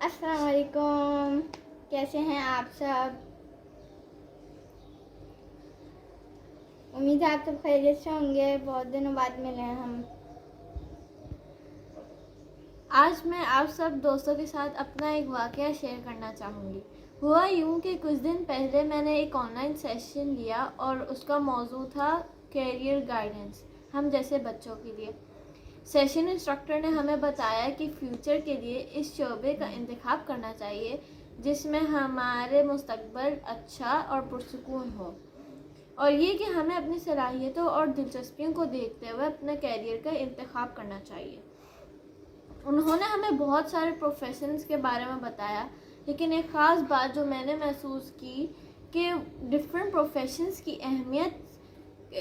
السلام علیکم، کیسے ہیں آپ سب؟ امید ہے آپ سب خیریت سے ہوں گے، بہت دنوں بعد ملے ہیں ہم۔ آج میں آپ سب دوستوں کے ساتھ اپنا ایک واقعہ شیئر کرنا چاہوں گی۔ ہوا یوں کہ کچھ دن پہلے میں نے ایک آن لائن سیشن لیا اور اس کا موضوع تھا کیریئر گائیڈنس، ہم جیسے بچوں کے لیے۔ سیشن انسٹرکٹر نے ہمیں بتایا کہ فیوچر کے لیے اس شعبے کا انتخاب کرنا چاہیے جس میں ہمارے مستقبل اچھا اور پرسکون ہو، اور یہ کہ ہمیں اپنی صلاحیتوں اور دلچسپیوں کو دیکھتے ہوئے اپنے کیریئر کا انتخاب کرنا چاہیے۔ انہوں نے ہمیں بہت سارے پروفیشنز کے بارے میں بتایا، لیکن ایک خاص بات جو میں نے محسوس کی کہ ڈفرینٹ پروفیشنز کی اہمیت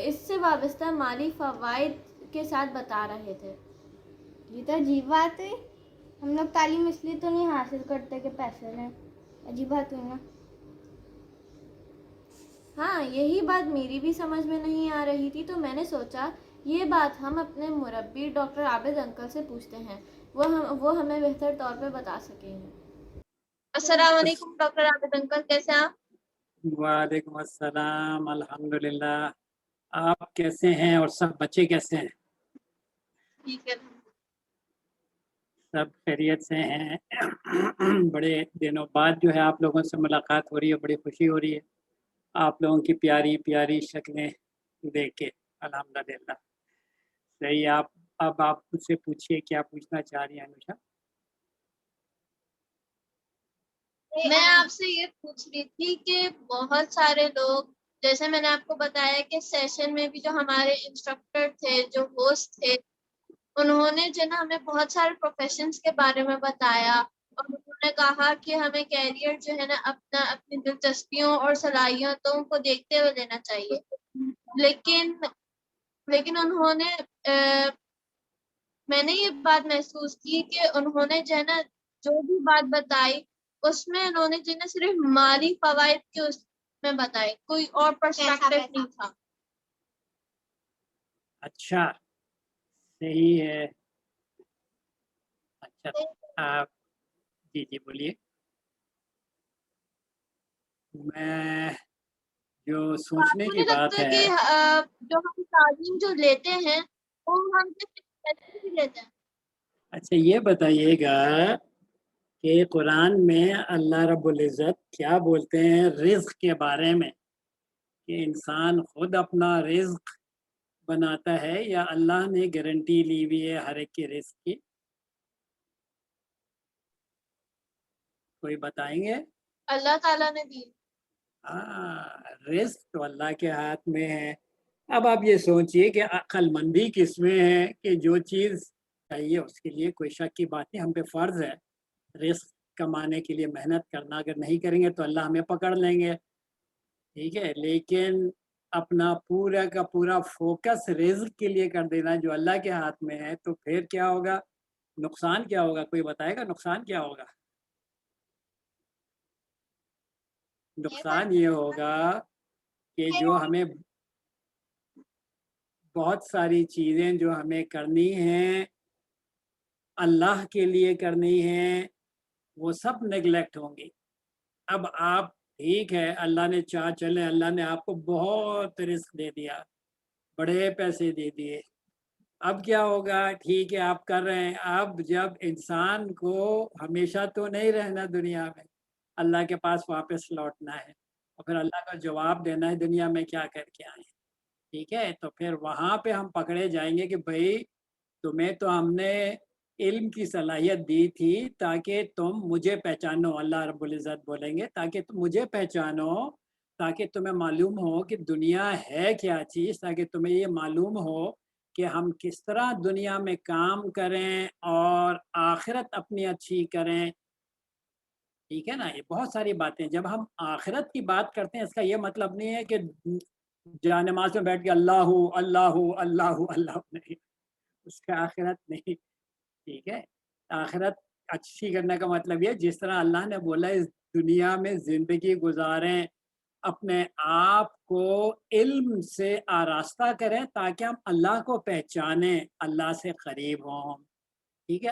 اس سے وابستہ مالی فوائد کے ساتھ بتا رہے تھے۔ یہ تو عجیب بات ہے، ہم لوگ تعلیم اس لیے تو نہیں حاصل کرتے کہ پیسے لیں، عجیب بات ہوئی نا۔ ہاں، یہی بات میری بھی سمجھ میں نہیں آ رہی تھی، تو میں نے سوچا یہ بات ہم اپنے مربی ڈاکٹر عابد انکل سے پوچھتے ہیں، وہ ہمیں بہتر طور پہ بتا سکیں گے۔ السلام علیکم ڈاکٹر عابد انکل، کیسے ہیں آپ؟ وعلیکم السلام، الحمدللہ۔ آپ کیسے ہیں اور سب بچے کیسے ہیں؟ ٹھیک ہے۔ سب خیریت سے ہیں؟ بڑے دنوں بعد جو ہے آپ لوگوں سے ملاقات ہو رہی ہے، بڑی خوشی ہو رہی ہے آپ لوگوں کی پیاری پیاری شکلیں دیکھ کے، الحمدللہ۔ صحیح، اب آپ مجھ سے پوچھیے کیا پوچھنا چاہ رہی ہیں انوشا؟ میں آپ سے یہ پوچھ رہی تھی کہ بہت سارے لوگ، جیسے میں نے آپ کو بتایا کہ سیشن میں بھی جو ہمارے انسٹرکٹر تھے، جو ہوسٹ تھے، انہوں نے جو نا ہمیں بہت سارے پروفیشنز کے بارے میں بتایا، اور انہوں نے کہا کہ ہمیں کیریئر جو ہے نا اپنی دلچسپیوں اور صلاحیتوں کو دیکھتے ہوئے لینا چاہیے۔ لیکن انہوں نے میں نے یہ بات محسوس کی کہ انہوں نے جو ہے نا جو بھی بات بتائی اس میں انہوں نے جو ہے نا صرف مالی فوائد کے اس میں بتائے، کوئی اور پرسپیکٹو نہیں تھا۔ اچھا، صحیح ہے۔ اچھا، آپ جی بولیے۔ میں جو آپ سوچنے کو کی نہیں بات لگتا ہے، کہ جو ہم تعلیم جو لیتے ہیں وہ ہم پیسے بھی لیتے ہیں؟ اچھا یہ بتائیے گا کہ قرآن میں اللہ رب العزت کیا بولتے ہیں رزق کے بارے میں، کہ انسان خود اپنا رزق بناتا ہے یا اللہ نے گارنٹی لی ہوئی ہے ہر ایک کے رزق کی؟ کوئی بتائیں گے؟ اللہ تعالیٰ نے دی۔ رزق تو اللہ کے ہاتھ میں ہے۔ اب آپ یہ سوچئے کہ عقل مندی کس میں ہے کہ جو چیز چاہیے اس کے لیے کوئی شک کی بات نہیں، ہم پہ فرض ہے رزق کمانے کے لیے محنت کرنا، اگر نہیں کریں گے تو اللہ ہمیں پکڑ لیں گے، ٹھیک ہے۔ لیکن اپنا پورا کا پورا فوکس رزق کے لیے کر دینا جو اللہ کے ہاتھ میں ہے، تو پھر کیا ہوگا؟ نقصان کیا ہوگا؟ کوئی بتائے گا نقصان کیا ہوگا؟ نقصان یہ ہوگا کہ جو ہمیں بہت ساری چیزیں جو ہمیں کرنی ہیں اللہ کے لیے کرنی ہیں، وہ سب نیگلیکٹ ہوں گی۔ اب آپ ٹھیک ہے، اللہ نے چاہ چلے، اللہ نے آپ کو بہت رزق دے دیا، بڑے پیسے دے دیے، اب کیا ہوگا؟ ٹھیک ہے آپ کر رہے ہیں، اب جب انسان کو ہمیشہ تو نہیں رہنا دنیا میں، اللہ کے پاس واپس لوٹنا ہے اور پھر اللہ کا جواب دینا ہے دنیا میں کیا کر کے آئے، ٹھیک ہے۔ تو پھر وہاں پہ ہم پکڑے جائیں گے کہ بھائی تمہیں تو ہم نے علم کی صلاحیت دی تھی تاکہ تم مجھے پہچانو، اللہ رب العزت بولیں گے تاکہ تم مجھے پہچانو، تاکہ تمہیں معلوم ہو کہ دنیا ہے کیا چیز، تاکہ تمہیں یہ معلوم ہو کہ ہم کس طرح دنیا میں کام کریں اور آخرت اپنی اچھی کریں، ٹھیک ہے نا۔ یہ بہت ساری باتیں، جب ہم آخرت کی بات کرتے ہیں اس کا یہ مطلب نہیں ہے کہ جا نماز میں بیٹھ کے اللہ اللہ اللہ اللہ نہیں، اس کا آخرت نہیں، ٹھیک ہے۔ آخرت اچھی کرنے کا مطلب یہ جس طرح اللہ نے بولا اس دنیا میں زندگی گزاریں، اپنے آپ کو علم سے آراستہ کریں تاکہ ہم اللہ کو پہچانیں، اللہ سے قریب ہوں، ٹھیک ہے۔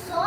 100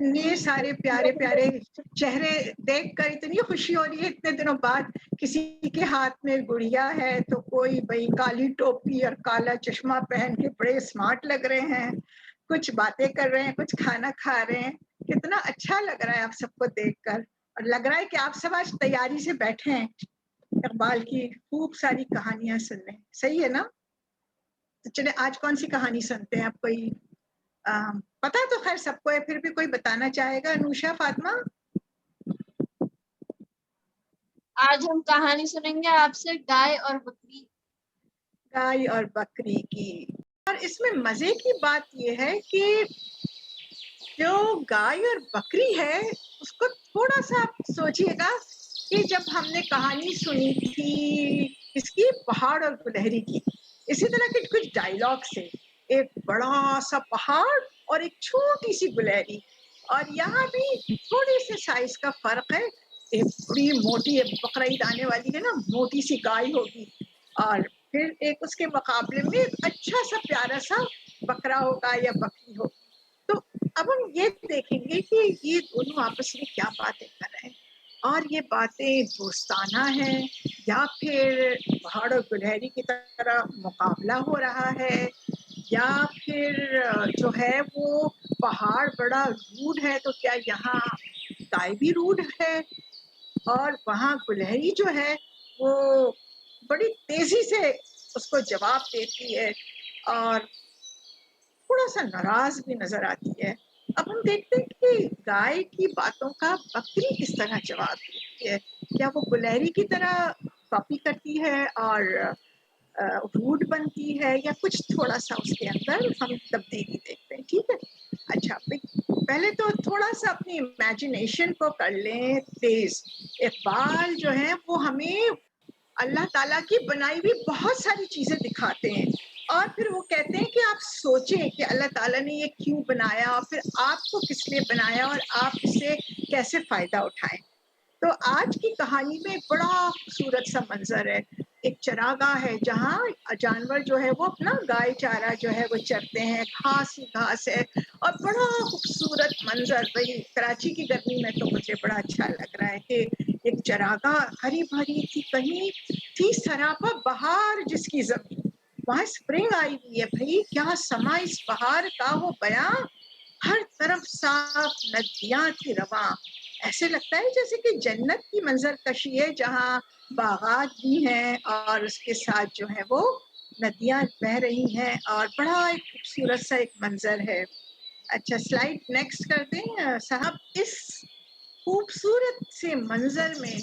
اتنے سارے پیارے پیارے چہرے دیکھ کر اتنی خوشی ہو رہی ہے اتنے دنوں بعد. کسی کے ہاتھ میں گڑیا ہے تو کوئی بھائی کالی ٹوپی اور کالا چشمہ پہن کے بڑے اسمارٹ لگ رہے ہیں, کچھ باتیں کر رہے ہیں, کچھ کھانا کھا رہے ہیں. کتنا اچھا لگ رہا ہے آپ سب کو دیکھ کر, اور لگ رہا ہے کہ آپ سب آج تیاری سے بیٹھے ہیں اقبال کی خوب ساری کہانیاں سننے. صحیح ہے نا؟ تو چلے آج کون سی کہانی سنتے ہیں؟ آپ کوئی پتا تو خیر سب کو ہے, پھر بھی کوئی بتانا چاہے گا؟ نوشا, فاطمہ. آج ہم کہانی سنیں گے آپ سے گائے اور بکری. گائے اور بکری کی. اور اس میں مزے کی بات یہ ہے کہ جو گائے اور بکری ہے اس کو تھوڑا سا آپ سوچئے گا کہ جب ہم نے کہانی سنی تھی اس کی پہاڑ اور گلہری کی, اسی طرح کے کچھ ڈائیلاگ سے, ایک بڑا سا پہاڑ اور ایک چھوٹی سی گلہری, اور یہاں بھی تھوڑی سے سائز کا فرق ہے. ایک بڑی موٹی بقرا عید آنے والی ہے نا, موٹی سی گائے ہوگی, اور پھر ایک اس کے مقابلے میں ایک اچھا سا پیارا سا بکرا ہوگا یا بکری ہوگی. تو اب ہم یہ دیکھیں گے کہ یہ دونوں آپس میں کیا باتیں کر رہے ہیں, اور یہ باتیں دوستانہ ہیں یا پھر پہاڑ اور گلہری کی طرح مقابلہ ہو رہا ہے, یا پھر جو ہے وہ پہاڑ بڑا روڈ ہے تو کیا یہاں گائے بھی روڈ ہے, اور وہاں گلہری جو ہے وہ بڑی تیزی سے اس کو جواب دیتی ہے اور تھوڑا سا ناراض بھی نظر آتی ہے. اب ہم دیکھتے ہیں کہ گائے کی باتوں کا بکری کس طرح جواب دیتی ہے. کیا وہ گلہری کی طرح کاپی کرتی ہے اور روڈ بنتی ہے, یا کچھ تھوڑا سا اس کے اندر ہم تبدیلی دیکھتے ہیں؟ ٹھیک ہے. اچھا, پہلے تو تھوڑا سا اپنی امیجنیشن کو کر لیں تیز. اقبال جو ہے وہ ہمیں اللہ تعالیٰ کی بنائی ہوئی بہت ساری چیزیں دکھاتے ہیں, اور پھر وہ کہتے ہیں کہ آپ سوچیں کہ اللہ تعالیٰ نے یہ کیوں بنایا, اور پھر آپ کو کس لیے بنایا, اور آپ اس سے کیسے فائدہ اٹھائیں. تو آج کی کہانی میں ایک بڑا خوبصورت سا منظر ہے. ایک چراگاہ ہے جہاں جانور جو ہے وہ اپنا گائے چارہ جو ہے وہ چرتے ہیں, گھاس ہی گھاس ہے, اور بڑا خوبصورت منظر. وہی کراچی کی گرمی میں تو مجھے بڑا اچھا لگ رہا ہے کہ ایک چراگاہ ہری بھری تھی, کہیں تھی سراپا بہار جس کی زمین, وہاں اسپرنگ آئی ہوئی ہے. بھائی کیا سما اس بہار کا ہو بیاں, ہر طرف صاف ندیاں تھی رواں. ایسے لگتا ہے جیسے کہ جنت کی منظر کشی ہے جہاں باغات بھی ہیں اور اس کے ساتھ جو ہے وہ ندیاں بہ رہی ہیں, اور بڑا ایک خوبصورت سا ایک منظر ہے. اچھا, سلائیڈ نیکسٹ کر دیں صاحب. اس خوبصورت سے منظر میں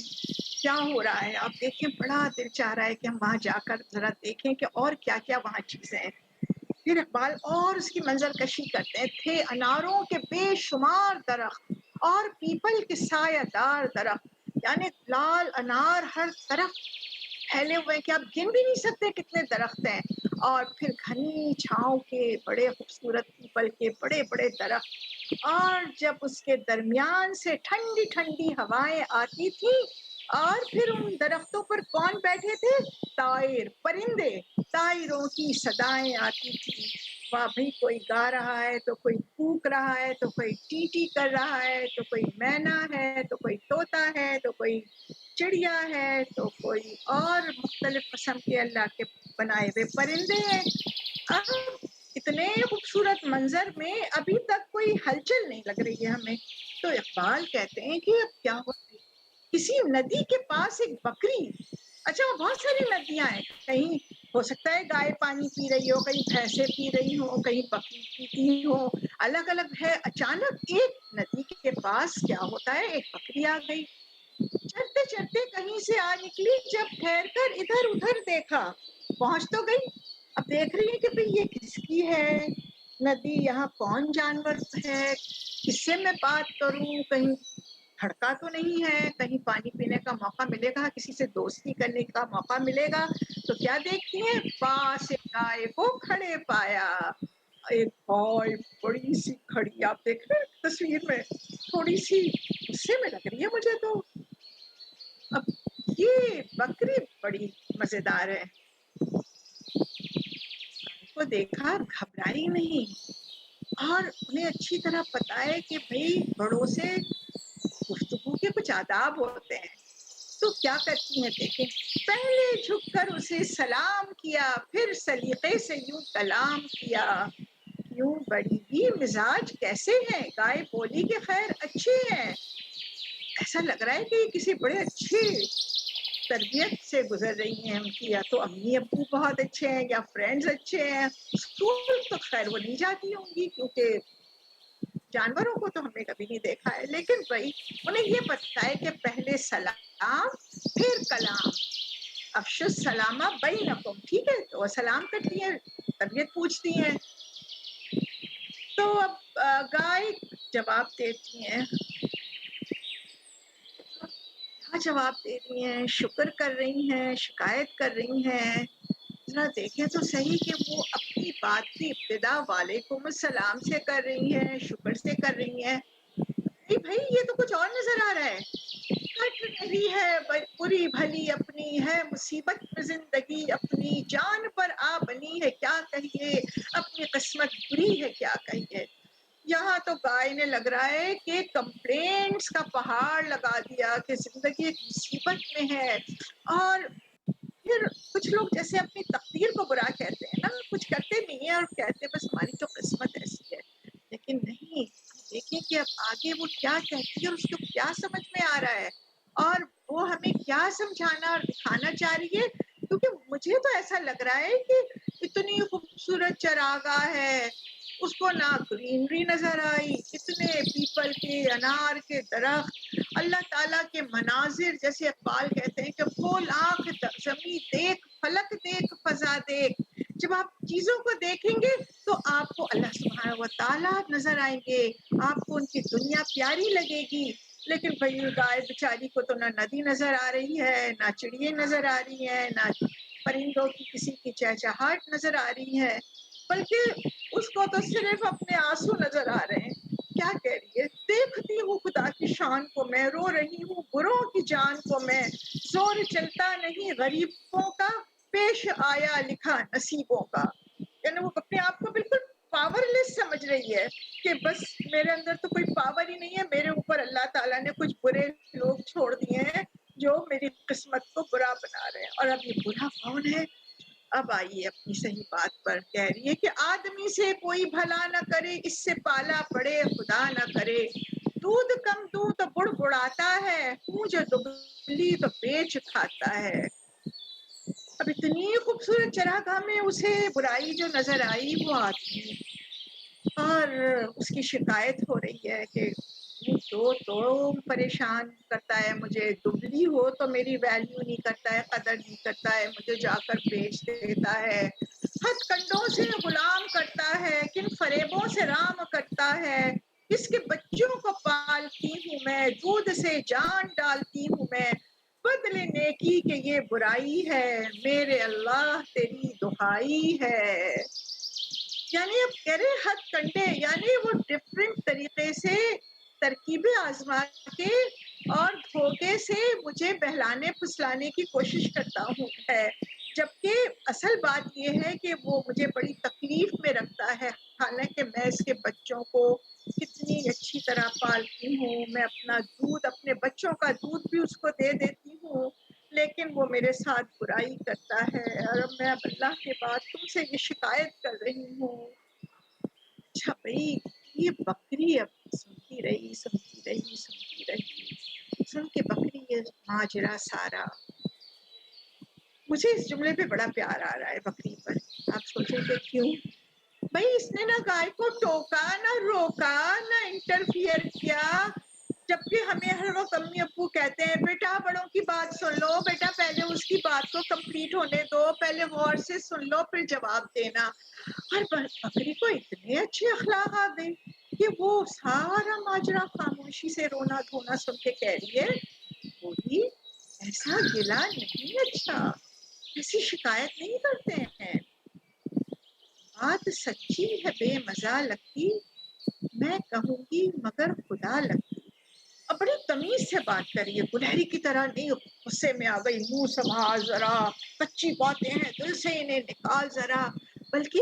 کیا ہو رہا ہے آپ دیکھیں, بڑا دل چاہ رہا ہے کہ ہم وہاں جا کر ذرا دیکھیں کہ اور کیا کیا وہاں چیزیں ہیں. پھر اقبال اور اس کی منظر کشی کرتے ہیں. تھے اناروں کے بے شمار درخت اور پیپل کے سایہ دار درخت, یعنی لال انار ہر طرف پھیلے ہوئے ہیں کہ آپ گن بھی نہیں سکتے کتنے درخت ہیں. اور پھر گھنی چھاؤں کے بڑے خوبصورت پیپل کے بڑے بڑے درخت, اور جب اس کے درمیان سے ٹھنڈی ٹھنڈی ہوائیں آتی تھیں, اور پھر ان درختوں پر کون بیٹھے تھے؟ طائر, پرندے, طائروں کی صدائیں آتی تھی. وہاں بھی کوئی گا رہا ہے تو کوئی پھونک رہا ہے تو کوئی ٹی ٹی کر رہا ہے تو کوئی مینا ہے تو کوئی طوطا ہے تو کوئی چڑیا ہے تو کوئی اور مختلف قسم کے اللہ کے بنائے ہوئے پرندے ہیں. اب اتنے خوبصورت منظر میں ابھی تک کوئی ہلچل نہیں لگ رہی ہے ہمیں. تو اقبال کہتے ہیں کہ اب کیا ہو, کسی ندی کے پاس ایک بکری, اچھا وہ بہت ساری ندیاں ہیں, کہیں ہو سکتا ہے گائے پانی پی رہی ہو, کہیں بھینسیں پی رہی ہو, کہیں بکری پیتی ہو, الگ الگ ہے. اچانک ایک ندی کے پاس کیا ہوتا ہے, ایک بکری آ گئی. چلتے چلتے کہیں سے آ نکلی, جب ٹھہر کر ادھر ادھر دیکھا, پہنچ تو گئی. اب دیکھ رہی ہے کہ بھئی یہ کس کی ہے ندی, یہاں کون جانور ہے, کس سے میں بات کروں, کہیں بھڑکا تو نہیں ہے, کہیں پانی پینے کا موقع ملے گا, کسی سے دوستی کرنے کا موقع ملے گا. تو کیا دیکھتی ہیں, پاس ایک گائے کو کھڑے پایا. ایک گائے بڑی سی کھڑی, آپ دیکھ رہے ہیں تصویر میں, تھوڑی سی غصے میں لگ رہی ہے مجھے تو. اب یہ بکری بڑی مزیدار ہے, کو دیکھا گھبرائی نہیں, اور انہیں اچھی طرح پتا ہے کہ بھئی بڑوں سے گفتگو کے کچھ آداب ہوتے ہیں. تو کیا کرتی ہیں دیکھیں، پہلے جھک کر اسے سلام کیا، پھر سلیقے سے یوں کلام کیا. یوں بڑی بھی مزاج کیسے ہیں، گائے بولی کے خیر اچھی ہیں. ایسا لگ رہا ہے کہ یہ کسی بڑے اچھے تربیت سے گزر رہی ہیں. ان کی یا تو امی ابو بہت اچھے ہیں یا فرینڈز اچھے ہیں. اسکول تو خیر وہ نہیں جاتی ہوں گی کیونکہ جانوروں کو تو ہم نے کبھی نہیں دیکھا ہے، لیکن بھائی انہیں یہ پتا ہے کہ پہلے سلام پھر کلام. افشو السلام بینکم، ٹھیک ہے، تو وہ سلام کرتی ہیں، طبیعت پوچھتی ہیں. تو اب گائے جواب دیتی ہیں. کیا جواب دے رہی ہیں؟ شکر کر رہی ہیں، شکایت کر رہی ہیں. ذرا دیکھیں تو صحیح کہ وہ اپنی بات کی ابتدا وعلیکم السلام سے کر رہی ہیں، شکر سے کر رہی ہیں. بھائی یہ تو کچھ اور نظر آ رہا ہے. کٹ رہی ہے بری بھلی اپنی ہے مصیبت میں زندگی، اپنی جان پر آ بنی ہے کیا کہیے، اپنی قسمت بری ہے کیا کہیے. یہاں تو گائے نے لگ رہا ہے کہ کمپلینٹس کا پہاڑ لگا دیا کہ زندگی ایک مصیبت میں ہے. اور پھر کچھ لوگ جیسے اپنی تقدیر کو برا کہتے ہیں نا، کچھ کرتے نہیں ہیں اور کہتے ہیں بس ہماری تو قسمت ایسی ہے. لیکن نہیں، دیکھیں کہ اب آگے وہ کیا کہتی ہے اور اس کو کیا سمجھ میں آ رہا ہے اور وہ ہمیں کیا سمجھانا اور دکھانا چاہ رہی ہے. کیونکہ مجھے تو ایسا لگ رہا ہے کہ اتنی خوبصورت چراگاہ ہے، اس کو نہ گرینری نظر آئی، اتنے پیپل کے انار کے درخت، اللہ تعالیٰ کے مناظر، جیسے اقبال کہتے ہیں کہ کھول آنکھ زمیں دیکھ، فلک دیکھ، فضا دیکھ. جب آپ چیزوں کو دیکھیں گے تو آپ کو اللہ سبحانہ و تعالیٰ نظر آئیں گے، آپ کو ان کی دنیا پیاری لگے گی. لیکن بھئی گائے بیچاری کو تو نہ ندی نظر آ رہی ہے، نہ چڑیے نظر آ رہی ہیں، نہ پرندوں کی کسی کی چہچہاہٹ نظر آ رہی ہے، بلکہ اس کو تو صرف اپنے آنسو نظر آ رہے ہیں. کیا کہہ رہی ہے؟ دیکھتی ہوں خدا کی شان کو میں، رو رہی ہوں بروں کی جان کو میں، زور چلتا نہیں غریبوں کا، پیش آیا لکھا نصیبوں کا. یعنی وہ اپنے آپ کو بالکل پاور لیس سمجھ رہی ہے کہ بس میرے اندر تو کوئی پاور ہی نہیں ہے، میرے اوپر اللہ تعالیٰ نے کچھ برے لوگ چھوڑ دیے ہیں جو میری قسمت کو برا بنا رہے ہیں. اور اب یہ برا کون ہے؟ اب آئیے اپنی صحیح بات پر. کہہ رہی ہے کہ آدمی سے کوئی بھلا نہ کرے، اس سے پالا پڑے خدا نہ کرے. دودھ کم دوں تو بڑ بڑاتا ہے، ہوں جو دبلی تو بیچ کھاتا ہے. اب اتنی خوبصورت چراگاہ میں اسے برائی جو نظر آئی وہ آدمی، اور اس کی شکایت ہو رہی ہے کہ تو پریشان کرتا ہے مجھے، دبلی ہو تو میری ویلیو نہیں کرتا ہے، قدر نہیں کرتا ہے، مجھے جا کر بیچ دیتا ہے، ہتھ کنڈوں سے غلام کرتا ہے، کن فریبوں سے رام کرتا ہے. اس کے بچوں کو پالتی ہوں میں، دودھ سے جان ڈالتی ہوں میں، بدلے نیکی کہ یہ برائی ہے، میرے اللہ تیری دہائی ہے. یعنی اب کہہ رہے ہتھ کنڈے، یعنی وہ ڈفرینٹ طریقے سے ترکیبیں آزما کے اور دھوکے سے مجھے بہلانے پھسلانے کی کوشش کرتا ہوں ہے، جبکہ اصل بات یہ ہے کہ وہ مجھے بڑی تکلیف میں رکھتا ہے. حالانکہ میں اس کے بچوں کو کتنی اچھی طرح پالتی ہوں، میں اپنا دودھ، اپنے بچوں کا دودھ بھی اس کو دے دیتی ہوں، لیکن وہ میرے ساتھ برائی کرتا ہے. اور اب میں اب اللہ کے بعد تم سے یہ شکایت کر رہی ہوں. اچھا بھائی، یہ بکری اب سنتی رہی، سن کے بکری یہ ماجرا سارا. مجھے اس جملے پہ بڑا پیار آ رہا ہے بکری پر. آپ سوچیں کہ کیوں؟ بھائی اس نے نہ گائے کو ٹوکا، نہ روکا، نہ انٹرفیئر کیا، جبکہ ہمیں ہر وقت امی ابو کہتے ہیں بیٹا بڑوں کی بات سن لو، بیٹا پہلے اس کی بات کو کمپلیٹ ہونے دو، پہلے غور سے سن لو پھر جواب دینا. اور بکری کو اتنے اچھے اخلاق آ گئے کہ وہ سارا ماجرا خاموشی سے رونا دھونا سن کے کہہ رہی ہے بولی ایسا گلا نہیں، اچھا ایسی شکایت نہیں کرتے ہیں، بات سچی ہے بے مزہ لگتی، میں کہوں گی مگر خدا لگتی. اب بڑی تمیز سے بات کریے، گلہری کی طرح نہیں غصے میں آ گئی، منہ سنبھال ذرا، کچی باتیں ہیں دل سے انہیں نکال ذرا، بلکہ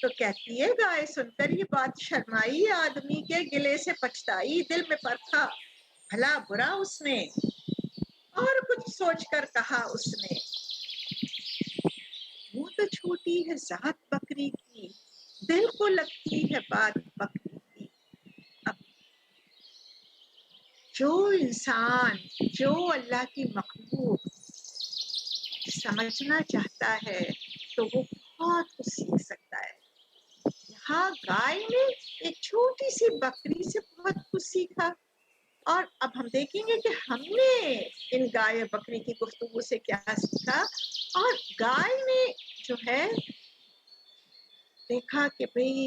تو کہتی ہے گائے سن کر یہ بات شرمائی، آدمی کے گلے سے پچھتائی، دل میں پرکھا بھلا برا اس نے، اور کچھ سوچ کر کہا اس نے، وہ تو چھوٹی ہے ذات بکری کی، دل کو لگتی ہے بات بکری کی۔ اب جو انسان، جو اللہ کی مخلوق سمجھنا چاہتا ہے تو وہ بہت کچھ سیکھ سکتا ہے۔ یہاں گائے نے ایک چھوٹی سی بکری سے بہت کچھ سیکھا، اور اب ہم دیکھیں گے کہ ہم نے ان گائے اور بکری کی گفتگو سے کیا سیکھا۔ اور گائے نے جو ہے دیکھا کہ بھئی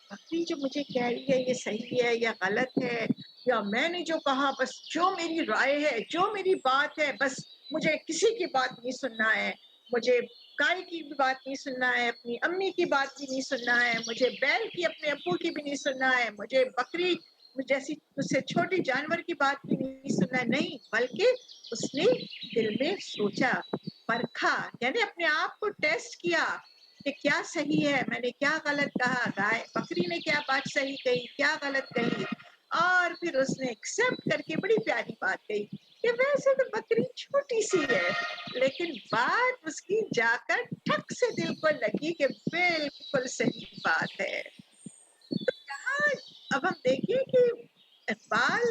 بکری جو مجھے کہہ رہی ہے یہ صحیح ہے یا غلط ہے، یا میں نے جو کہا بس جو میری رائے ہے، جو میری بات ہے، بس مجھے کسی کی بات نہیں سننا ہے، مجھے گائے کی بھی بات نہیں سننا ہے، اپنی امی کی بات بھی نہیں سننا ہے، مجھے بیل کی اپنے ابو کی بھی نہیں سننا ہے، مجھے بکری جیسی اس سے چھوٹی جانور کی بات بھی نہیں سننا ہے۔ نہیں، بلکہ اس نے دل میں سوچا، پرکھا، یعنی اپنے آپ کو ٹیسٹ کیا کہ کیا صحیح ہے، میں نے کیا غلط کہا، گائے بکری نے کیا بات صحیح کہی، کیا غلط کہی، اور پھر اس نے ایکسپٹ کر کے بڑی پیاری بات کہی کہ ویسے تو بکری چھوٹی سی ہے، لیکن بات اس کی جا کر ٹھک سے دل کو لگی کہ بالکل صحیح بات ہے۔ تو یہاں اب ہم دیکھیں کہ اقبال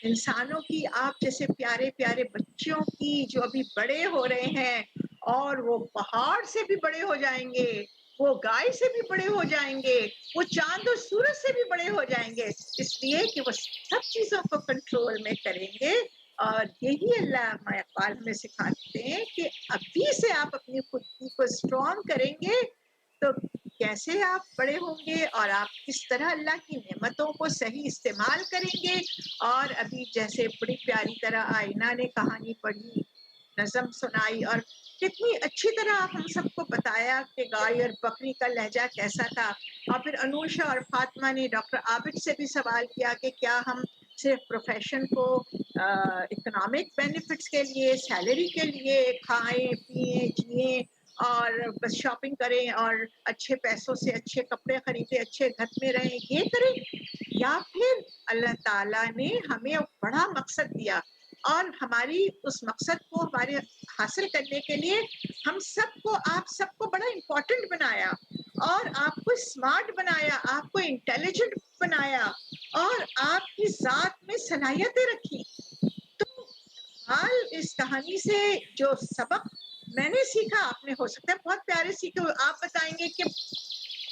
انسانوں کی، آپ جیسے پیارے پیارے بچوں کی جو ابھی بڑے ہو رہے ہیں اور وہ پہاڑ سے بھی بڑے ہو جائیں گے، وہ گائے سے بھی بڑے ہو جائیں گے، وہ چاند اور سورج سے بھی بڑے ہو جائیں گے، اس لیے کہ وہ سب چیزوں کو کنٹرول میں کریں گے۔ اور یہی علامہ اقبال ہمیں سکھاتے ہیں کہ ابھی سے آپ اپنی خودی کو اسٹرانگ کریں گے تو کیسے آپ بڑے ہوں گے، اور آپ کس طرح اللہ کی نعمتوں کو صحیح استعمال کریں گے۔ اور ابھی جیسے بڑی پیاری طرح آئینہ نے کہانی پڑھی، نظم سنائی، اور کتنی اچھی طرح ہم سب کو بتایا کہ گائے اور بکری کا لہجہ کیسا تھا۔ اور پھر انوشا اور فاطمہ نے ڈاکٹر عابد سے بھی سوال کیا کہ کیا ہم صرف پروفیشن کو اکنامک بینیفٹس کے لیے، سیلری کے لیے کھائیں پئیں جئیں اور بس شاپنگ کریں اور اچھے پیسوں سے اچھے کپڑے خریدیں، اچھے گھر میں رہیں، یہ کریں، یا پھر اللہ تعالیٰ نے ہمیں بڑا مقصد دیا اور ہماری اس مقصد کو ہمارے حاصل کرنے کے لیے ہم سب کو، آپ سب کو بڑا امپورٹنٹ بنایا اور آپ کو اسمارٹ بنایا، آپ کو انٹیلیجنٹ بنایا اور آپ کی ذات میں صلاحیتیں رکھی۔ تو حال اس کہانی سے جو سبق میں نے سیکھا، آپ نے ہو سکتا ہے بہت پیارے سیکھے، آپ بتائیں گے کہ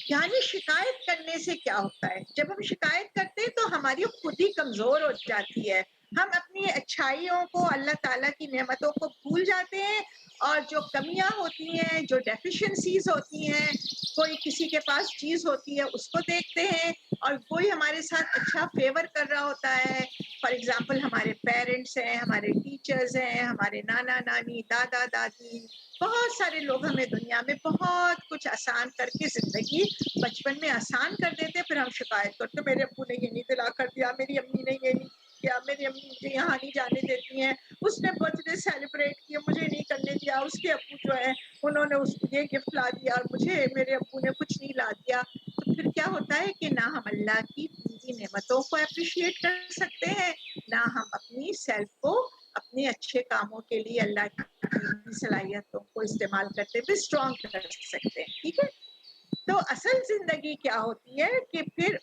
یعنی شکایت کرنے سے کیا ہوتا ہے؟ جب ہم شکایت کرتے ہیں تو ہماری خود ہی کمزور ہو جاتی ہے، ہم اپنی اچھائیوں کو، اللہ تعالیٰ کی نعمتوں کو بھول جاتے ہیں، اور جو کمیاں ہوتی ہیں، جو ڈیفیشنسیز ہوتی ہیں، کوئی کسی کے پاس چیز ہوتی ہے اس کو دیکھتے ہیں، اور کوئی ہمارے ساتھ اچھا فیور کر رہا ہوتا ہے، فار ایگزامپل ہمارے پیرنٹس ہیں، ہمارے ٹیچرز ہیں، ہمارے نانا نانی، دادا دادی، بہت سارے لوگ ہمیں دنیا میں بہت کچھ آسان کر کے زندگی بچپن میں آسان کر دیتے، پھر ہم شکایت کرتے میرے ابو نے یہ نہیں دلا کر دیا، میری امی نے یہ نہیں کیا، میری امی مجھے یہاں نہیں جانے دیتی ہیں، اس نے برتھ ڈے سیلیبریٹ کیا مجھے نہیں کرنے دیا، اس کے ابو جو ہے انہوں نے اس کو یہ گفٹ لا دیا اور مجھے میرے ابو نے کچھ نہیں لا دیا۔ تو پھر کیا ہوتا ہے کہ نہ ہم اللہ کی دی نعمتوں کو اپریشیٹ کر سکتے ہیں، نہ ہم اپنی سیلف کو اپنے اچھے کاموں کے لیے اللہ کی صلاحیتوں کو استعمال کرتے ہوئے اسٹرانگ کر سکتے ہیں۔ ٹھیک ہے، تو اصل زندگی کیا ہوتی ہے کہ پھر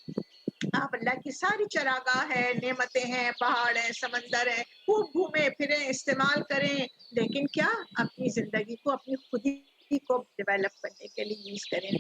آپ اللہ کی ساری چراگاہ ہے، نعمتیں ہیں، پہاڑ ہیں، سمندر ہیں، خوب گھومیں پھریں، استعمال کریں، لیکن کیا اپنی زندگی کو، اپنی خودی کو ڈیولپ کرنے کے لیے یوز کریں۔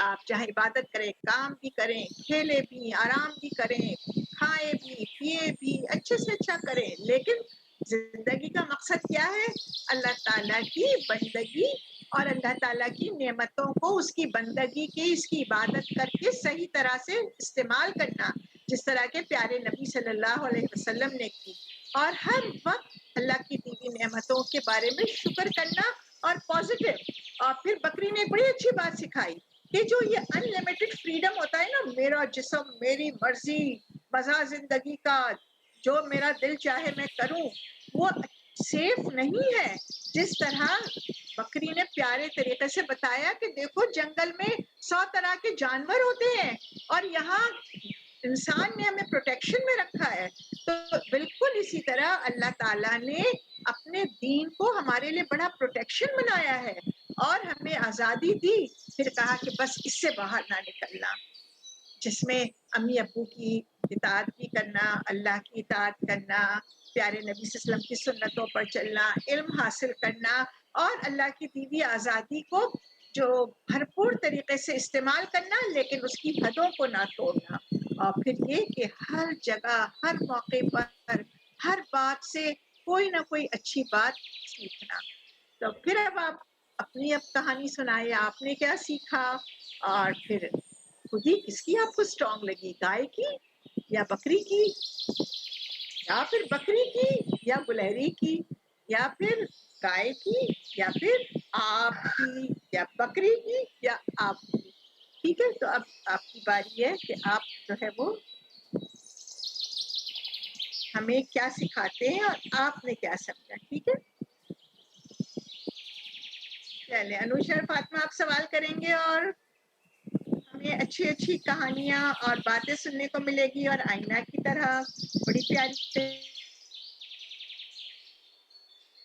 آپ چاہے عبادت کریں، کام بھی کریں، کھیلے بھی، آرام بھی کریں، کھائے بھی، پیے بھی، اچھے سے اچھا کریں، لیکن زندگی کا مقصد کیا ہے؟ اللہ تعالیٰ کی بندگی اور اللہ تعالیٰ کی نعمتوں کو اس کی بندگی کی، اس کی عبادت کر کے صحیح طرح سے استعمال کرنا، جس طرح کے پیارے نبی صلی اللہ علیہ وسلم نے کی، اور ہر وقت اللہ کی دی ہوئی نعمتوں کے بارے میں شکر کرنا اور پازیٹیو۔ اور پھر بکری نے بڑی اچھی بات سکھائی کہ جو یہ ان لمیٹڈ فریڈم ہوتا ہے نا، میرا جسم، میری مرضی، مزہ زندگی کا، جو میرا دل چاہے میں کروں، وہ سیف نہیں ہے۔ جس طرح بکری نے پیاری سارے طریقے سے بتایا کہ دیکھو جنگل میں 100 طرح کے جانور ہوتے ہیں اور یہاں انسان نے ہمیں پروٹیکشن میں رکھا ہے. تو بالکل اسی طرح اللہ تعالیٰ نے اپنے دین کو ہمارے لیے بڑا پروٹیکشن بنایا ہے اور ہمیں آزادی دی. پھر کہا کہ بس اس سے باہر نہ نکلنا، جس میں امی ابو کی اطاعت بھی کرنا، اللہ کی اطاعت کرنا، پیارے نبی صلی اللہ علیہ وسلم کی سنتوں پر چلنا، علم حاصل کرنا اور اللہ کی دی ہوئی آزادی کو جو بھرپور طریقے سے استعمال کرنا، لیکن اس کی حدوں کو نہ توڑنا. اور پھر یہ کہ ہر جگہ، ہر موقع پر، ہر بات سے کوئی نہ کوئی اچھی بات سیکھنا. تو پھر اب آپ اپنی کہانی سنائے، آپ نے کیا سیکھا؟ اور پھر خود ہی کس کی آپ کو اسٹرانگ لگی، گائے کی یا بکری کی، یا پھر بکری کی یا گلہری کی، یا پھر گائے کی، یا پھر آپ کی، یا بکری کی، یا آپ کی؟ ٹھیک ہے، تو اب آپ کی باری ہے کہ آپ جو ہے وہ ہمیں کیا سکھاتے ہیں اور آپ نے کیا سمجھا. ٹھیک ہے، چلے انوشا اور فاطمہ آپ سوال کریں گے اور ہمیں اچھی اچھی کہانیاں اور باتیں سننے کو ملے گی، اور آئینہ کی طرح بڑی پیاری.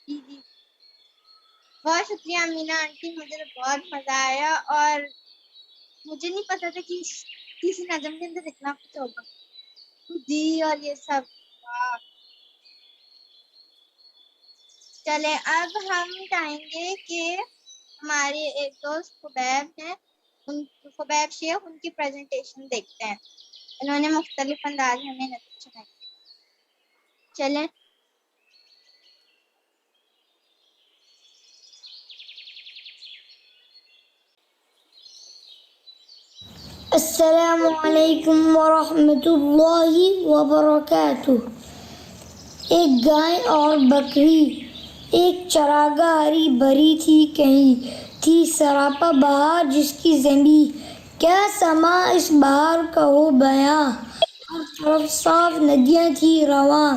جی بہت شکریہ امینا آنٹی، مجھے تو بہت مزہ آیا اور مجھے نہیں پتا تھا کہ کسی نظم کے اندر اتنا کچھ ہوگا جی، اور یہ سب. واہ. چلے اب ہم چاہیں گے کہ ہمارے ایک دوست خبیب ہیں، خبیب شیخ، ان کی پریزنٹیشن دیکھتے ہیں. انہوں نے مختلف انداز میں ہمیں نظم سنائی. چلیں. السلام علیکم ورحمۃ اللہ وبرکاتہ. ایک گائے اور بکری. ایک چراگاہ ہری بھری تھی، کہیں تھی سراپا بہار جس کی زمین. کیا سما اس بہار کا ہو بیاں، ہر طرف صاف ندیاں تھی رواں.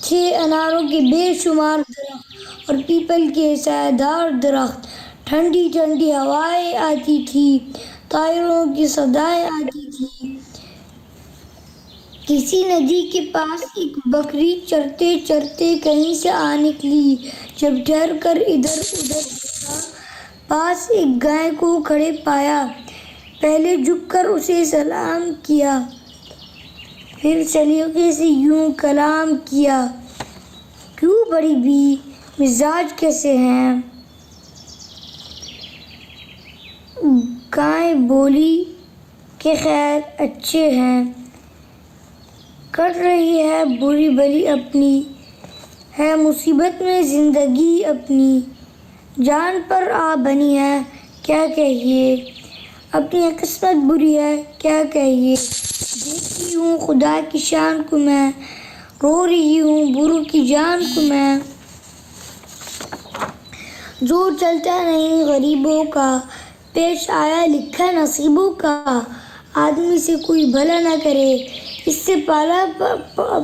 تھے اناروں کے بے شمار درخت اور پیپل کے سایہ دار درخت. ٹھنڈی ٹھنڈی ہوائیں آتی تھی، طائروں کی صدائیں آتی تھی. کسی ندی کے پاس ایک بکری چرتے چرتے کہیں سے آ نکلی. جب ٹھہر کر ادھر ادھر دیکھا، پاس ایک گائے کو کھڑے پایا. پہلے جھک کر اسے سلام کیا، پھر سلیقے سے یوں کلام کیا. کیوں بڑی بھی مزاج کیسے ہیں؟ گائے بولی کہ خیر اچھے ہیں. کٹ رہی ہے بری بلی اپنی، ہے مصیبت میں زندگی اپنی. جان پر آ بنی ہے کیا کہیے، اپنی قسمت بری ہے کیا کہیے. دیکھتی ہوں خدا کی شان کو میں، رو رہی ہوں برو کی جان کو میں. زور چلتا نہیں غریبوں کا، پیش آیا لکھا نصیبوں کا. آدمی سے کوئی بھلا نہ کرے، اس سے پالا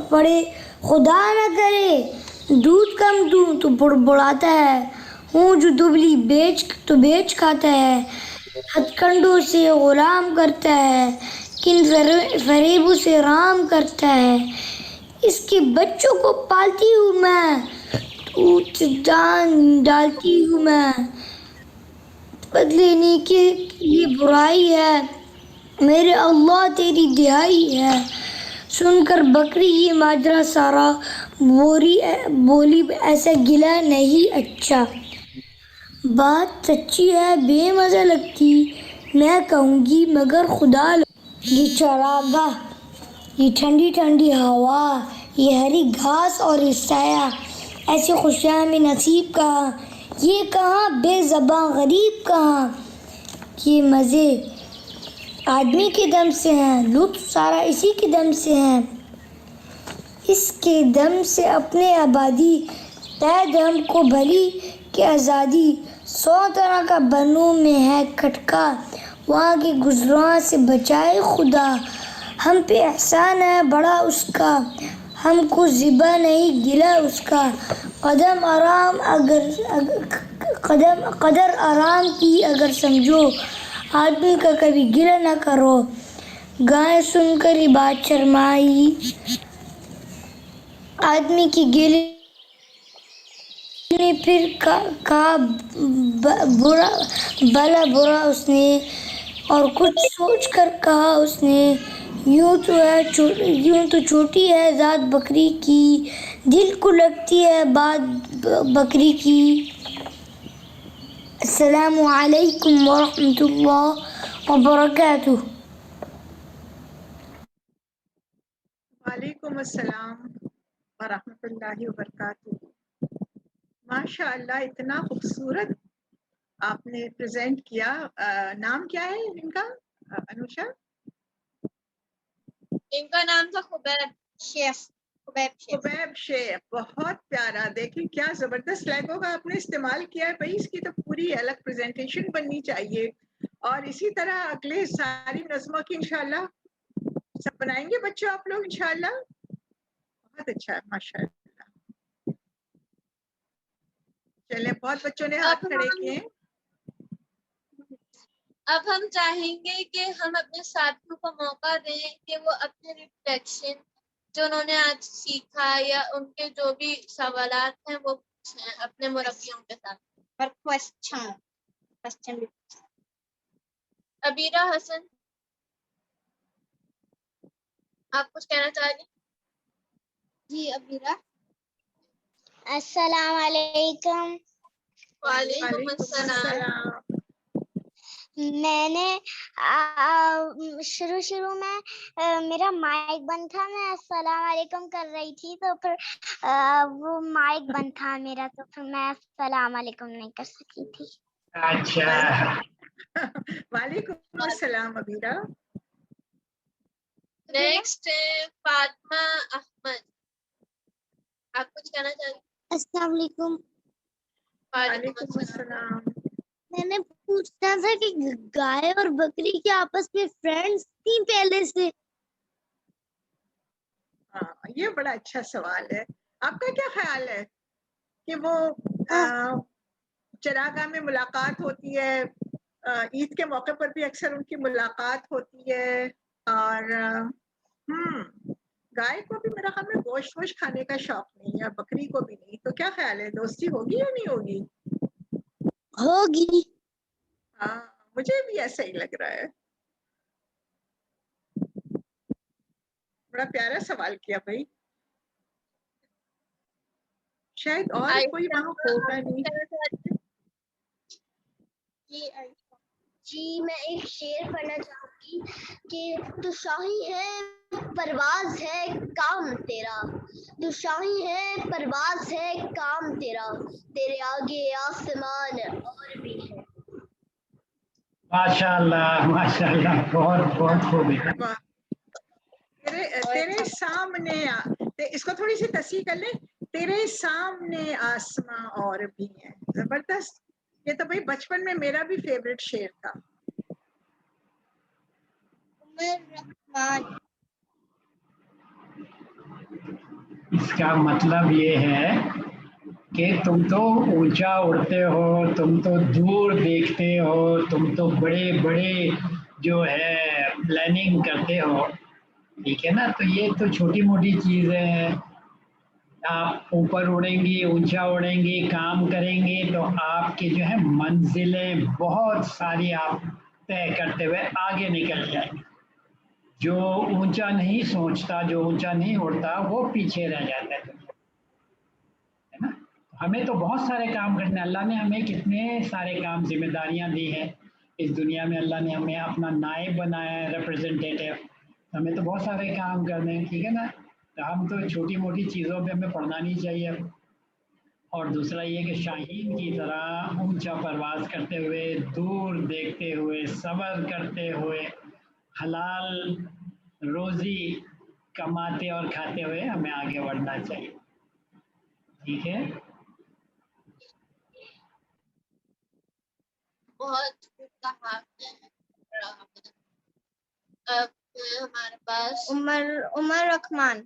پڑے خدا نہ کرے. دودھ کم دوں تو بڑبڑاتا ہے، ہوں جو دبلی بیچ کھاتا ہے. ہتھ کنڈوں سے غلام کرتا ہے، کن فریبوں سے رام کرتا ہے. اس کے بچوں کو پالتی ہوں میں، دودھ دان ڈالتی ہوں میں. بدلے نیکی یہ برائی ہے، میرے اللہ تیری دہائی ہے. سن کر بکری یہ ماجرا سارا، بولی ایسا گلا نہیں اچھا. بات سچی ہے بے مزہ لگتی، میں کہوں گی مگر خدا یہ چراگاہ، یہ ٹھنڈی ٹھنڈی ہوا، یہ ہری گھاس اور یہ سایہ، ایسے خوشیاں میں نصیب کہاں. یہ کہاں بے زباں غریب کہاں. یہ مزے آدمی کے دم سے ہیں، لطف سارا اسی کے دم سے ہیں. اس کے دم سے اپنے آبادی، قید ہم کو بھلی کہ آزادی. 100 طرح کا بنوں میں ہے کھٹکا، وہاں کے گزراں سے بچائے خدا. ہم پہ احسان ہے بڑا اس کا، ہم کو ذبح نہیں گلا اس کا قدم آرام قدر آرام کی اگر سمجھو آدمی کا کبھی گلا نہ کرو. گائے سن کر یہ بات شرمائی آدمی کی گلی نے پھر کہا بھلا برا اس نے اور کچھ سوچ کر کہا اس نے یوں تو چھوٹی ہے ذات بکری کی دل کو لگتی ہے بات بکری کی. السلام علیکم ورحمۃ اللہ وبرکاتہ. وعلیکم السلام ورحمۃ اللہ وبرکاتہ. ماشاء اللہ اتنا خوبصورت آپ نے پریزنٹ کیا. نام کیا ہے ان کا انوشا؟ ان کا نام تھا خبیب شیخ خبیب شیخ. بہت پیارا. دیکھیں کیا زبردست لہجوں کا آپ نے استعمال کیا ہے بھائی. اس کی تو پوری الگ پریزنٹیشن بننی چاہیے اور اسی طرح اگلے ساری نظموں کی انشاءاللہ سب بنائیں گے بچوں آپ لوگ انشاءاللہ. بہت اچھا ہے ماشاء اللہ. چلیں بہت بچوں نے ہاتھ کھڑے کیے ہیں. اب ہم چاہیں گے کہ ہم اپنے ساتھیوں کو موقع دیں کہ وہ اپنے ریفلیکشن جو انہوں نے آج سیکھا یا ان کے جو بھی سوالات ہیں وہ پوچھیں اپنے مربیوں کے ساتھ. اور کوسچن بھی. ابیرہ حسن آپ کچھ کہنا چاہ رہی ہیں؟ جی ابیرہ. السلام علیکم. وعلیکم السلام. میں نے شروع میں میرا مائک بند تھا. میں السلام علیکم کر رہی تھی تو پھر وہ مائک بند تھا میرا تو پھر میں السلام علیکم نہیں کر سکی تھی. اچھا وعلیکم السلام ابیرہ. نیکسٹ فاطمہ احمد آپ کچھ کہنا چاہ رہی ہیں؟ السلام علیکم. وعلیکم السلام. میں نے پوچھنا تھا کہ گائے اور بکری کے آپس میں فرینڈس تھی پہلے سے. ہاں یہ بڑا اچھا سوال ہے. آپ کا کیا خیال ہے کہ وہ چراگاہ میں ملاقات ہوتی ہے, عید کے موقع پر بھی اکثر ان کی ملاقات ہوتی ہے, اور گائے کو بھی میرا خیال میں گوشت ووشت کھانے کا شوق نہیں ہے, بکری کو بھی نہیں, تو کیا خیال ہے دوستی ہوگی یا نہیں ہوگی؟ ہوگی. ہاں مجھے بھی ایسا ہی لگ رہا ہے. بڑا پیارا سوال کیا بھائی. شاید اور کوئی وہاں ہوگا نہیں. جی میں ایک شعر پڑھنا چاہوں گی کہ تو شاہی ہے پرواز ہے کام تیرا, تو شاہی ہے پرواز ہے کام تیرا, تیرے آگے آسمان اور بھی ہے. ماشاء اللہ بہت بہت خوب ہے. واہ. تیرے سامنے اس کو تھوڑی سی تصحیح کر لیں. تیرے سامنے آسماں اور بھی ہیں. زبردست. یہ تو بھائی بچپن میں میرا بھی فیوریٹ شعر تھا. عمر رحمان. اس کا مطلب یہ ہے کہ تم تو اونچا اڑتے ہو, تم تو دور دیکھتے ہو, تم تو بڑے بڑے جو ہے پلاننگ کرتے ہو, ٹھیک ہے نا. تو یہ تو چھوٹی موٹی چیزیں ہیں. آپ اوپر اڑیں گی, اونچا اڑیں گی, کام کریں گے تو آپ کی جو ہے منزلیں بہت ساری آپ طے کرتے ہوئے آگے نکل جائیں گے. جو اونچا نہیں سوچتا, جو اونچا نہیں اڑتا, وہ پیچھے رہ جاتا ہے نا. ہمیں تو بہت سارے کام کرنے, اللہ نے ہمیں کتنے سارے کام ذمہ داریاں دی ہیں اس دنیا میں. اللہ نے ہمیں اپنا نائب بنایا ہے, ریپرزینٹیٹیو. ہمیں تو بہت سارے کام کرنے ہیں, ٹھیک ہے نا. تو ہم تو چھوٹی موٹی چیزوں پہ ہمیں پڑھنا نہیں چاہیے. اور دوسرا یہ کہ شاہین کی طرح اونچا پرواز کرتے ہوئے, دور دیکھتے ہوئے, صبر کرتے ہوئے, حلال روزی کماتے اور کھاتے ہوئے ہمیں آگے بڑھنا چاہیے, ٹھیک ہے. بہت خوب کہا. اب ہمارے پاس عمر رحمان.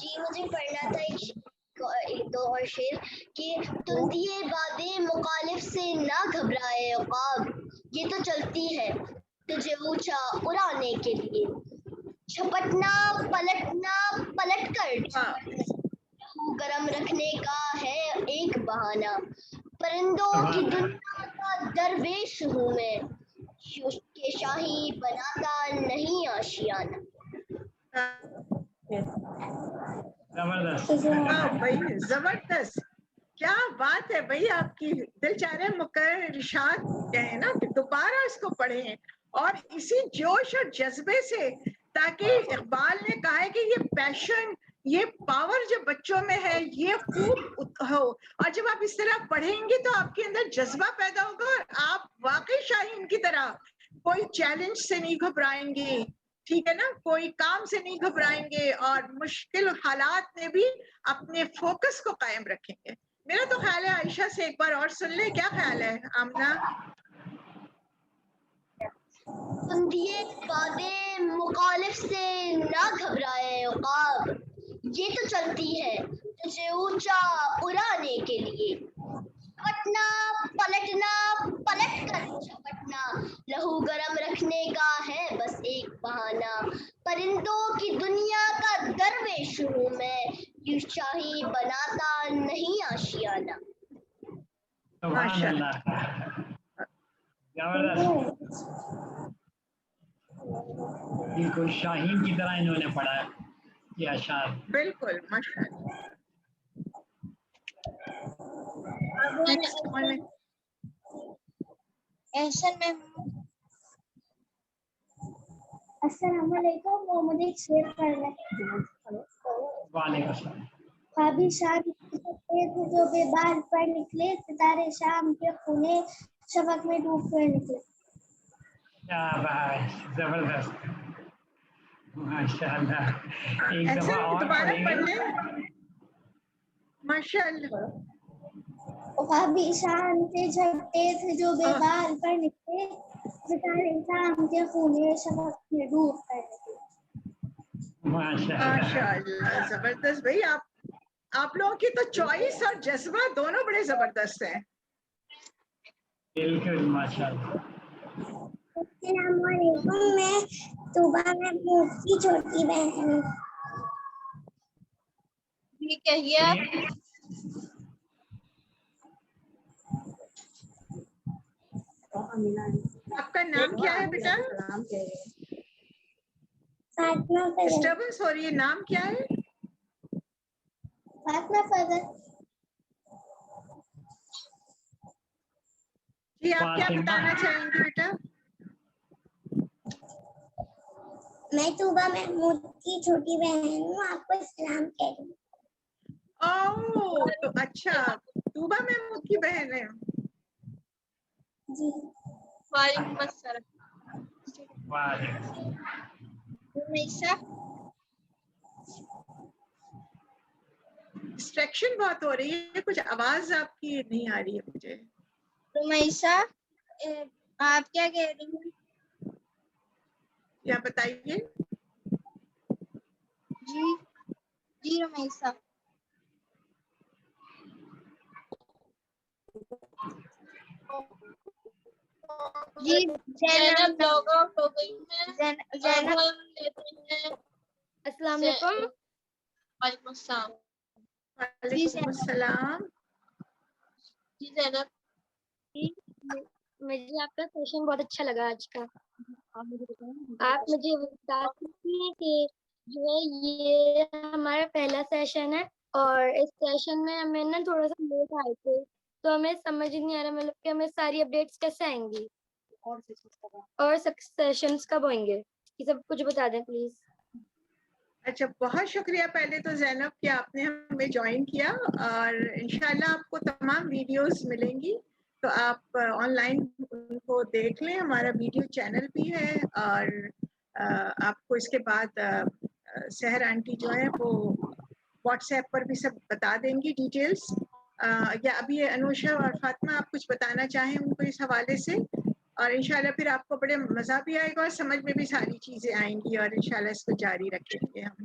جی مجھے پڑھنا تھا ایک دو اور شعر کہ تم دیے بادیں مخالف سے نہ گھبرائے عقاب، یہ تو چلتی ہے تجھے اونچا اڑانے کے لیے، جھپٹنا پلٹنا پلٹ کر گرم رکھنے کا ہے ایک بہانہ، پرندوں کی دنیا کا درویش ہوں میں، کہ شاہی بناتا نہیں آشیانہ۔ زبردست بھائی زبردست، کیا بات ہے بھائی آپ کی، دل چاہ رہے مقرر ارشاد کہیں نا کہ دوبارہ اس کو پڑھیں اور اسی جوش اور جذبے سے، تاکہ اقبال نے کہا ہے کہ یہ پیشن، یہ پاور جو بچوں میں ہے یہ خوب ہو، اور جب آپ اس طرح پڑھیں گے تو آپ کے اندر جذبہ پیدا ہوگا اور آپ واقعی شاہین کی طرح کوئی چیلنج سے نہیں گھبرائیں گے، ٹھیک ہے نا، کوئی کام سے نہیں گھبرائیں گے اور مشکل حالات میں بھی اپنے فوکس کو قائم رکھیں گے۔ میرا تو خیال ہے عائشہ سے ایک بار اور سن لیں، کیا خیال ہے آمنہ؟ بندیے بادیں مخالف سے نہ گھبرائے عقاب، یہ تو چلتی ہے تجھے اونچا اڑانے کے لیے، پٹنا پلٹنا پلٹ کر جھپٹنا، لہو گرم رکھنے کا ہے بس ایک بہانہ، پرندوں کی دنیا کا درویش ہوں میں، یوں شاہی بناتا نہیں آشیانہ۔ سبحان اللہ، زبردست، بالکل شاہین کی طرح انہوں نے پڑھا یہ اشعار۔ بالکل ماشاء اللہ۔ احسن میں السلام علیکم، وہ مجھے ایک شعر پڑھنا ہے۔ وعلیکم السلام۔ خوابی شام جو بے بال پر نکلے، ستارے شام کے خونے شفق میں ڈوب کر نکلے۔ کیا بات، زبردست، ماشاء اللہ، ایک ایسا دفعہ اور دوبارہ پڑھیں پڑھ گے۔ لیں، ماشاء اللہ۔ خوابی شام سے جھپٹے تھے جو بے بال پر نکلے، ستارے شام کے خونے شفق میں ڈوب کر نکلے۔ ماشاء ماشاء اللہ، اللہ، زبردست بھائی، آپ لوگوں کی تو چوائس اور جذبہ دونوں بڑے زبردست ہیں۔ بالکل ماشاء اللہ۔ السلام علیکم، میں طوبہ محمود کی چھوٹی بہن ہوں۔ بھی کہیے آپ۔ آپ کا نام کیا ہے بیٹا؟ فاطمہ فضل۔ ڈسٹربنس ہو رہی ہے، نام کیا ہے؟ فاطمہ فضل۔ جی آپ کیا فاطمہ۔ بتانا چاہیں گے بیٹا؟ میں طوبہ محمود کی چھوٹی بہن ہوں، آپ کو اسلام کہہ رہی ہوں۔ اوہ تو اچھا، طوبہ محمود کی بہن ہے۔ جی وعلیکم السلام۔ وعلیکم۔ رمیشہ، ڈسٹریکشن بہت ہو رہی ہے، کچھ آواز آپ کی نہیں آ رہی ہے مجھے۔ رمیشہ آپ کیا کہہ رہی ہیں؟ کیا بتائیے؟ جی رمیشہ۔ جی زینب لاگ آؤٹ ہو گئی ہے۔ زینب لیتے ہیں۔ السلام علیکم۔ وعلیکم السلام۔ وعلیکم السلام۔ جی زینب، مجھے آپ کا سیشن بہت اچھا لگا آج کا۔ آپ مجھے بتا سکتی ہیں کہ جو ہے یہ ہمارا پہلا سیشن ہے اور اس سیشن میں ہمیں نا تھوڑا سا لیٹ آئے تھے تو ہمیں سمجھ نہیں آ رہا مطلب کہ ہمیں ساری اپڈیٹس کیسے آئیں گی اور سیشنز کب ہوئیں گے، یہ سب کچھ بتا دیں پلیز۔ اچھا، بہت شکریہ پہلے تو زینب کہ آپ نے ہمیں جوائن کیا، اور انشاءاللہ آپ کو تمام ویڈیوز ملیں گی تو آپ آن لائن ان کو دیکھ لیں، ہمارا ویڈیو چینل بھی ہے، اور آپ کو اس کے بعد سحر آنٹی جو ہے وہ واٹس ایپ پر بھی سب بتا دیں گی ڈیٹیلز، یا ابھی انوشا اور فاطمہ آپ کچھ بتانا چاہیں ان کو اس حوالے سے، اور انشاءاللہ پھر آپ کو بڑے مزہ بھی آئے گا اور سمجھ میں بھی ساری چیزیں آئیں گی، اور انشاءاللہ اس کو جاری رکھیں گے ہم۔